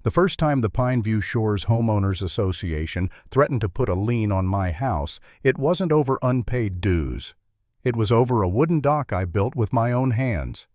The first time the Pineview Shores Homeowners Association threatened to put a lien on my house, it wasn't over unpaid dues. It was over a wooden dock I built with my own hands.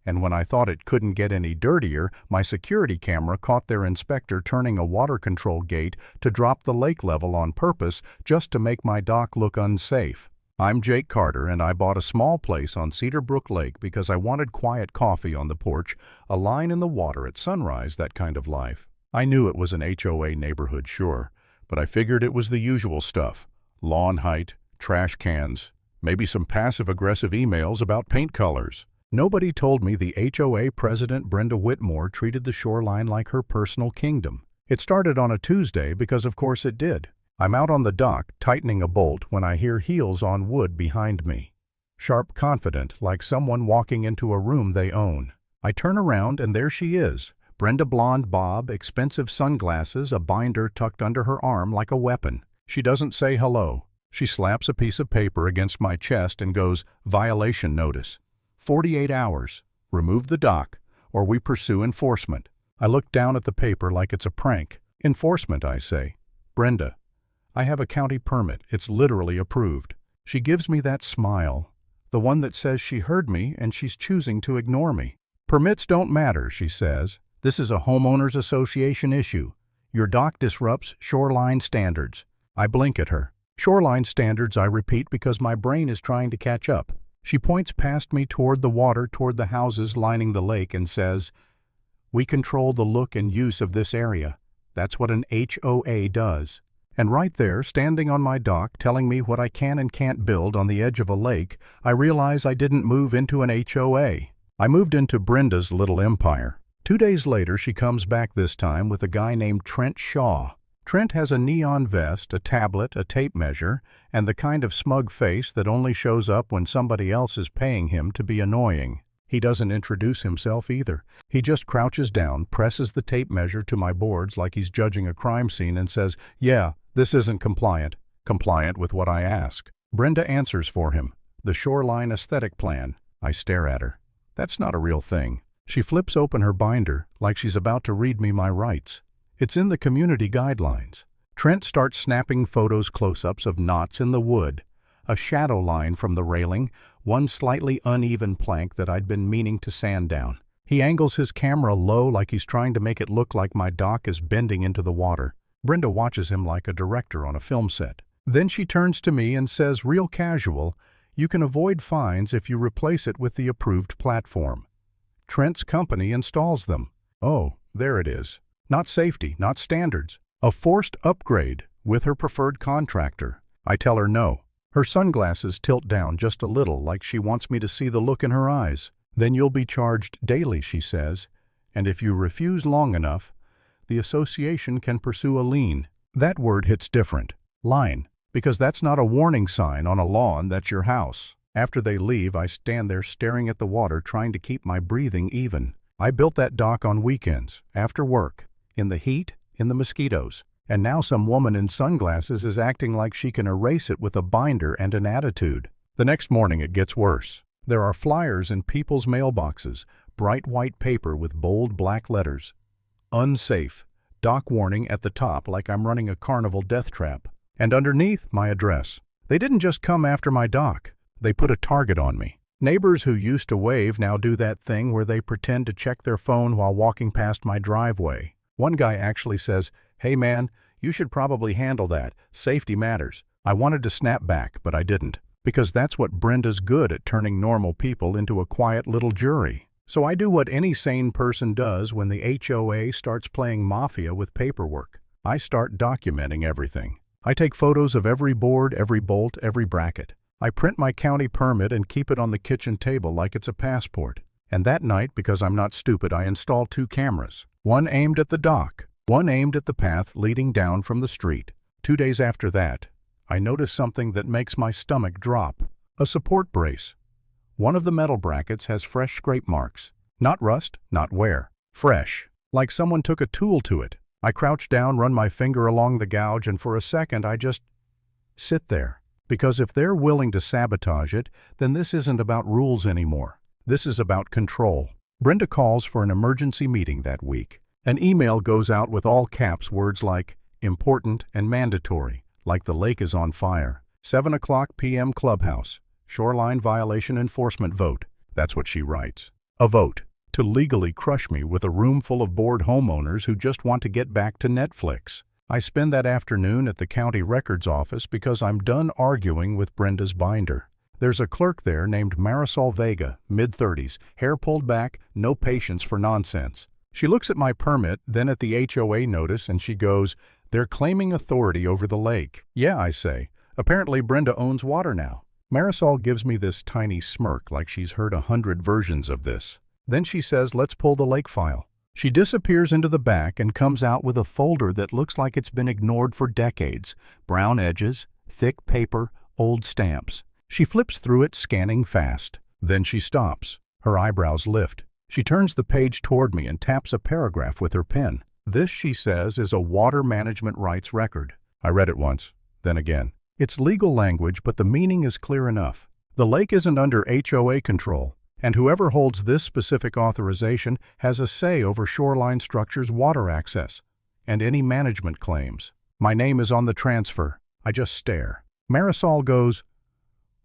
And when I thought it couldn't get any dirtier, my security camera caught their inspector turning a water control gate to drop the lake level on purpose just to make my dock look unsafe. I'm Jake Carter, and I bought a small place on Cedar Brook Lake because I wanted quiet coffee on the porch, a line in the water at sunrise, that kind of life. I knew it was an HOA neighborhood, sure, but I figured it was the usual stuff. Lawn height, trash cans, maybe some passive-aggressive emails about paint colors. Nobody told me the HOA president, Brenda Whitmore, treated the shoreline like her personal kingdom. It started on a Tuesday because of course it did. I'm out on the dock, tightening a bolt, when I hear heels on wood behind me. Sharp, confident, like someone walking into a room they own. I turn around and there she is. Brenda, blonde bob, expensive sunglasses, a binder tucked under her arm like a weapon. She doesn't say hello. She slaps a piece of paper against my chest and goes, "Violation notice. 48 hours. Remove the dock, or we pursue enforcement." I look down at the paper like it's a prank. "Enforcement," I say. "Brenda, I have a county permit. It's literally approved." She gives me that smile, the one that says she heard me and she's choosing to ignore me. "Permits don't matter," she says. "This is a homeowners association issue. Your dock disrupts shoreline standards." I blink at her. "Shoreline standards," I repeat because my brain is trying to catch up. She points past me toward the water, toward the houses lining the lake, and says, "We control the look and use of this area. That's what an HOA does." And right there, standing on my dock, telling me what I can and can't build on the edge of a lake, I realize I didn't move into an HOA. I moved into Brenda's little empire. 2 days later, she comes back, this time with a guy named Trent Shaw. Trent has a neon vest, a tablet, a tape measure, and the kind of smug face that only shows up when somebody else is paying him to be annoying. He doesn't introduce himself either. He just crouches down, presses the tape measure to my boards like he's judging a crime scene, and says, "Yeah, this isn't compliant." Compliant with what I ask. Brenda answers for him. "The shoreline aesthetic plan." I stare at her. That's not a real thing. She flips open her binder like she's about to read me my rights. It's in the community guidelines. Trent starts snapping photos, close-ups of knots in the wood, a shadow line from the railing, one slightly uneven plank that I'd been meaning to sand down. He angles his camera low like he's trying to make it look like my dock is bending into the water. Brenda watches him like a director on a film set. Then she turns to me and says, real casual, "You can avoid fines if you replace it with the approved platform." Trent's company installs them. Oh, there it is. Not safety, not standards. A forced upgrade with her preferred contractor. I tell her no. Her sunglasses tilt down just a little, like she wants me to see the look in her eyes. "Then you'll be charged daily," she says, "and if you refuse long enough, the association can pursue a lien." That word hits different. Line. Because that's not a warning sign on a lawn, that's your house. After they leave, I stand there staring at the water, trying to keep my breathing even. I built that dock on weekends, after work, in the heat, in the mosquitoes. And now some woman in sunglasses is acting like she can erase it with a binder and an attitude. The next morning it gets worse. There are flyers in people's mailboxes, bright white paper with bold black letters. Unsafe. Dock warning at the top, like I'm running a carnival death trap. And underneath, my address. They didn't just come after my dock. They put a target on me. Neighbors who used to wave now do that thing where they pretend to check their phone while walking past my driveway. One guy actually says, "Hey man, you should probably handle that. Safety matters." I wanted to snap back, but I didn't. Because that's what Brenda's good at, turning normal people into a quiet little jury. So I do what any sane person does when the HOA starts playing mafia with paperwork. I start documenting everything. I take photos of every board, every bolt, every bracket. I print my county permit and keep it on the kitchen table like it's a passport. And that night, because I'm not stupid, I install 2 cameras. One aimed at the dock, one aimed at the path leading down from the street. 2 days after that, I notice something that makes my stomach drop. A support brace. One of the metal brackets has fresh scrape marks. Not rust, not wear. Fresh. Like someone took a tool to it. I crouch down, run my finger along the gouge, and for a second I just sit there. Because if they're willing to sabotage it, then this isn't about rules anymore. This is about control. Brenda calls for an emergency meeting that week. An email goes out with all caps words like important and mandatory, like the lake is on fire. 7:00 p.m. Clubhouse. Shoreline violation enforcement vote. That's what she writes. A vote. To legally crush me with a room full of bored homeowners who just want to get back to Netflix. I spend that afternoon at the county records office because I'm done arguing with Brenda's binder. There's a clerk there named Marisol Vega, mid-30s, hair pulled back, no patience for nonsense. She looks at my permit, then at the HOA notice, and she goes, "They're claiming authority over the lake." "Yeah," I say. "Apparently Brenda owns water now." Marisol gives me this tiny smirk like she's heard 100 versions of this. Then she says, "Let's pull the lake file." She disappears into the back and comes out with a folder that looks like it's been ignored for decades. Brown edges, thick paper, old stamps. She flips through it, scanning fast. Then she stops. Her eyebrows lift. She turns the page toward me and taps a paragraph with her pen. This, she says, is a water management rights record. I read it once, then again. It's legal language, but the meaning is clear enough. The lake isn't under HOA control, and whoever holds this specific authorization has a say over shoreline structures' water access and any management claims. My name is on the transfer. I just stare. Marisol goes,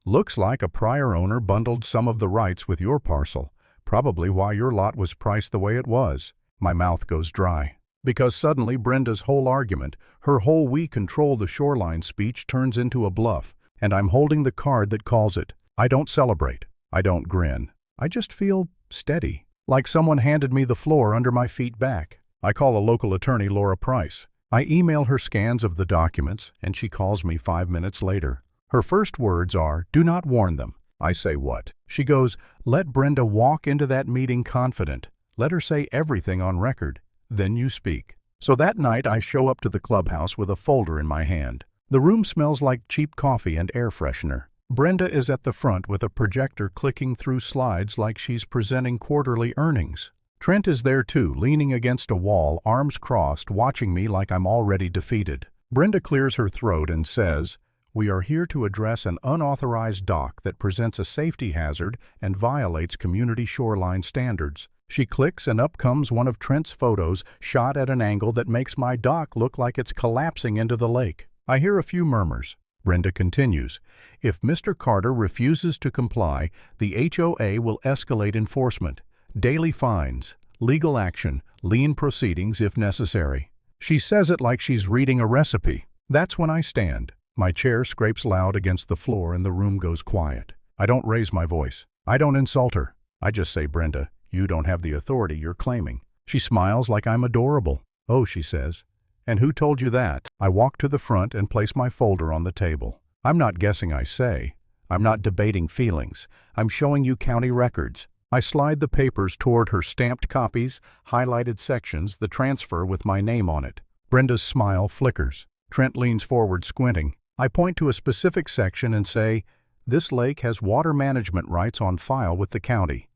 "Looks like a prior owner bundled some of the rights with your parcel, probably why your lot was priced the way it was." My mouth goes dry. Because suddenly Brenda's whole argument, her whole "we control the shoreline" speech turns into a bluff, and I'm holding the card that calls it. I don't celebrate. I don't grin. I just feel steady, like someone handed me the floor under my feet back. I call a local attorney, Laura Price. I email her scans of the documents, and she calls me 5 minutes later. Her first words are, "Do not warn them." I say, "What?" She goes, "Let Brenda walk into that meeting confident. Let her say everything on record. Then you speak." So that night I show up to the clubhouse with a folder in my hand. The room smells like cheap coffee and air freshener. Brenda is at the front with a projector clicking through slides like she's presenting quarterly earnings. Trent is there too, leaning against a wall, arms crossed, watching me like I'm already defeated. Brenda clears her throat and says, "We are here to address an unauthorized dock that presents a safety hazard and violates community shoreline standards." She clicks and up comes one of Trent's photos, shot at an angle that makes my dock look like it's collapsing into the lake. I hear a few murmurs. Brenda continues, "If Mr. Carter refuses to comply, the HOA will escalate enforcement, daily fines, legal action, lien proceedings if necessary." She says it like she's reading a recipe. That's when I stand. My chair scrapes loud against the floor and the room goes quiet. I don't raise my voice. I don't insult her. I just say, "Brenda, you don't have the authority you're claiming." She smiles like I'm adorable. "Oh," she says. "And who told you that?" I walk to the front and place my folder on the table. I'm not guessing, I say. I'm not debating feelings. I'm showing you county records. I slide the papers toward her stamped copies, highlighted sections, the transfer with my name on it. Brenda's smile flickers. Trent leans forward, squinting. I point to a specific section and say, "This lake has water management rights on file with the county.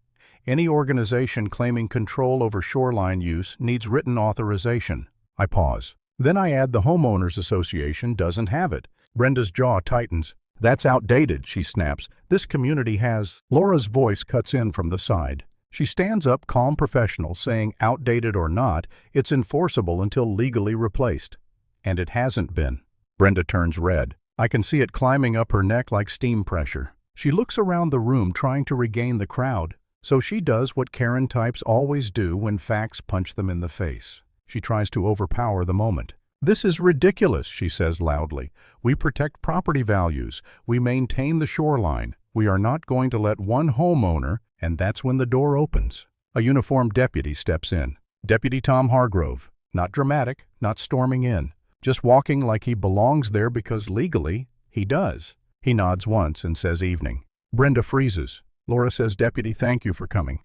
Any organization claiming control over shoreline use needs written authorization." I pause. Then I add the homeowners association doesn't have it. Brenda's jaw tightens. "That's outdated," she snaps. "This community has—" Laura's voice cuts in from the side. She stands up, calm, professional, saying, "Outdated or not, it's enforceable until legally replaced." And it hasn't been. Brenda turns red. I can see it climbing up her neck like steam pressure. She looks around the room trying to regain the crowd. So she does what Karen types always do when facts punch them in the face. She tries to overpower the moment. "This is ridiculous," she says loudly. "We protect property values. We maintain the shoreline. We are not going to let one homeowner," and that's when the door opens. A uniformed deputy steps in. Deputy Tom Hargrove. Not dramatic, not storming in. Just walking like he belongs there because legally, he does. He nods once and says evening. Brenda freezes. Laura says, "Deputy, thank you for coming.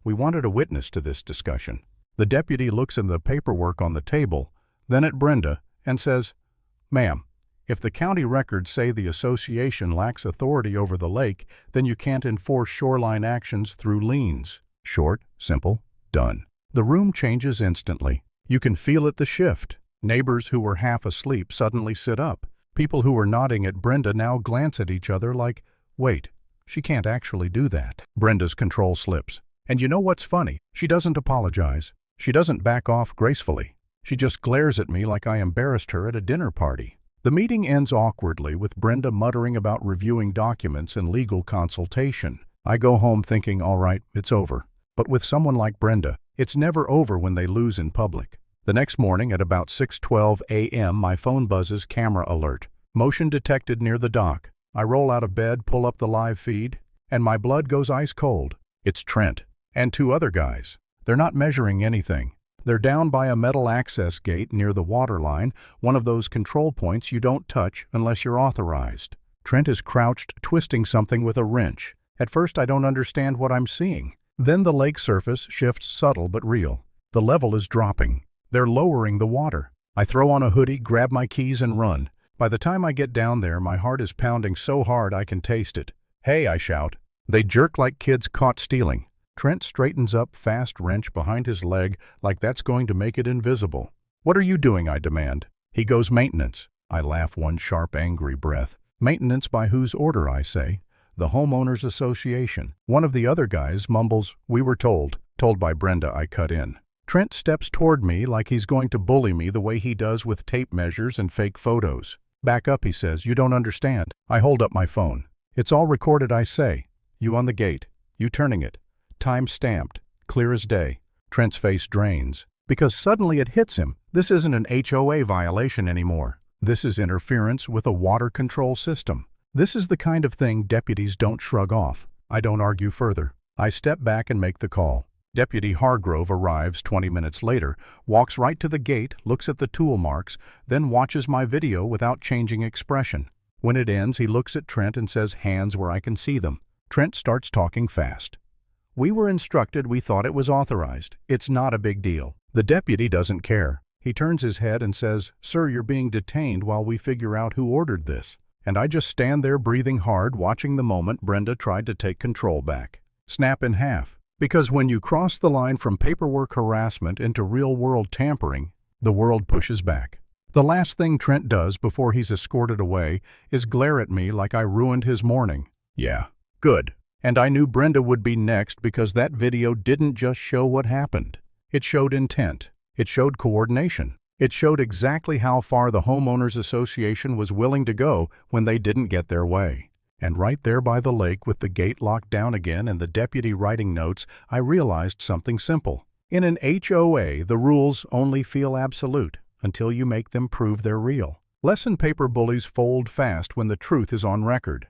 We wanted a witness to this discussion." The deputy looks at the paperwork on the table, then at Brenda, and says, "Ma'am, if the county records say the association lacks authority over the lake, then you can't enforce shoreline actions through liens." Short, simple, done. The room changes instantly. You can feel it, the shift. Neighbors who were half asleep suddenly sit up. People who were nodding at Brenda now glance at each other like, "Wait, she can't actually do that." Brenda's control slips. And you know what's funny? She doesn't apologize. She doesn't back off gracefully. She just glares at me like I embarrassed her at a dinner party. The meeting ends awkwardly with Brenda muttering about reviewing documents and legal consultation. I go home thinking, all right, it's over. But with someone like Brenda, it's never over when they lose in public. The next morning at about 6:12 a.m., my phone buzzes camera alert. Motion detected near the dock. I roll out of bed, pull up the live feed, and my blood goes ice cold. It's Trent and two other guys. They're not measuring anything. They're down by a metal access gate near the waterline, one of those control points you don't touch unless you're authorized. Trent is crouched, twisting something with a wrench. At first I don't understand what I'm seeing. Then the lake surface shifts, subtle but real. The level is dropping. They're lowering the water. I throw on a hoodie, grab my keys and run. By the time I get down there, my heart is pounding so hard I can taste it. Hey, I shout. They jerk like kids caught stealing. Trent straightens up, fast wrench behind his leg like that's going to make it invisible. What are you doing, I demand. He goes, maintenance. I laugh one sharp, angry breath. Maintenance by whose order, I say. The Homeowners Association. One of the other guys mumbles, we were told. Told by Brenda, I cut in. Trent steps toward me like he's going to bully me the way he does with tape measures and fake photos. Back up, he says, you don't understand. I hold up my phone. It's all recorded, I say. You on the gate. You turning it. Time stamped. Clear as day. Trent's face drains. Because suddenly it hits him. This isn't an HOA violation anymore. This is interference with a water control system. This is the kind of thing deputies don't shrug off. I don't argue further. I step back and make the call. Deputy Hargrove arrives 20 minutes later, walks right to the gate, looks at the tool marks, then watches my video without changing expression. When it ends, he looks at Trent and says, hands where I can see them. Trent starts talking fast. We were instructed, we thought it was authorized. It's not a big deal. The deputy doesn't care. He turns his head and says, sir, you're being detained while we figure out who ordered this. And I just stand there breathing hard, watching the moment Brenda tried to take control back. Snap in half. Because when you cross the line from paperwork harassment into real-world tampering, the world pushes back. The last thing Trent does before he's escorted away is glare at me like I ruined his morning. Yeah, good. And I knew Brenda would be next because that video didn't just show what happened. It showed intent. It showed coordination. It showed exactly how far the Homeowners Association was willing to go when they didn't get their way. And right there by the lake with the gate locked down again and the deputy writing notes, I realized something simple. In an HOA, the rules only feel absolute until you make them prove they're real. Lesson paper bullies fold fast when the truth is on record.